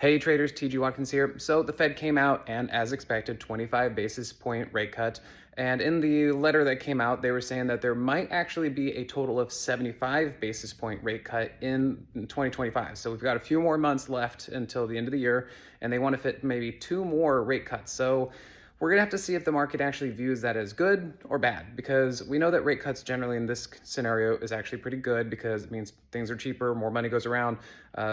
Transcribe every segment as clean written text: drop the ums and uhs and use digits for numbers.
Hey traders, TG Watkins here. So the Fed came out and, as expected, 25 basis point rate cut. And in the letter that came out, they were saying that there might actually be a total of 75 basis point rate cut in 2025. So we've got a few more months left until the end of the year, and they want to fit maybe two more rate cuts. So we're going to have to see if the market actually views that as good or bad, because we know that rate cuts generally in this scenario is actually pretty good because it means things are cheaper, more money goes around.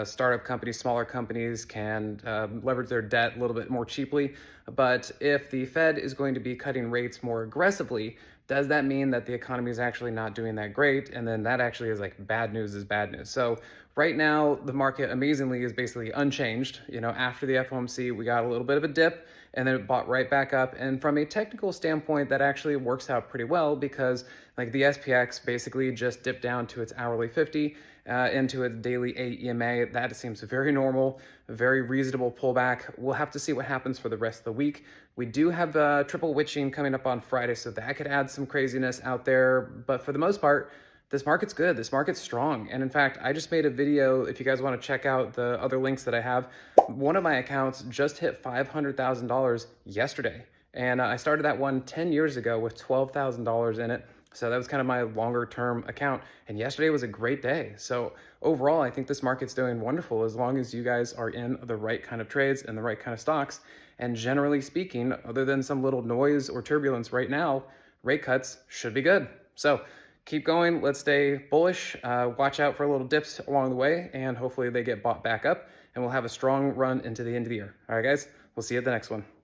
Startup companies, smaller companies can leverage their debt a little bit more cheaply. But if the Fed is going to be cutting rates more aggressively, does that mean that the economy is actually not doing that great? And then that actually is like bad news is bad news. So right now, the market amazingly is basically unchanged. After the FOMC, we got a little bit of a dip and then it bought right back up. And from a technical standpoint, that actually works out pretty well because like the SPX basically just dipped down to its hourly 50 into its daily 8 EMA. That seems very normal, a very reasonable pullback. We'll have to see what happens for the rest of the week. We do have triple witching coming up on Friday, so that could add some craziness out there. But for the most part, this market's good. This market's strong. And in fact, I just made a video. If you guys want to check out the other links that I have, one of my accounts just hit $500,000 yesterday. And I started that one 10 years ago with $12,000 in it. So that was kind of my longer term account. And yesterday was a great day. So overall, I think this market's doing wonderful as long as you guys are in the right kind of trades and the right kind of stocks. And generally speaking, other than some little noise or turbulence right now, rate cuts should be good. So keep going. Let's stay bullish. Watch out for little dips along the way, and hopefully they get bought back up, and we'll have a strong run into the end of the year. All right, guys, we'll see you at the next one.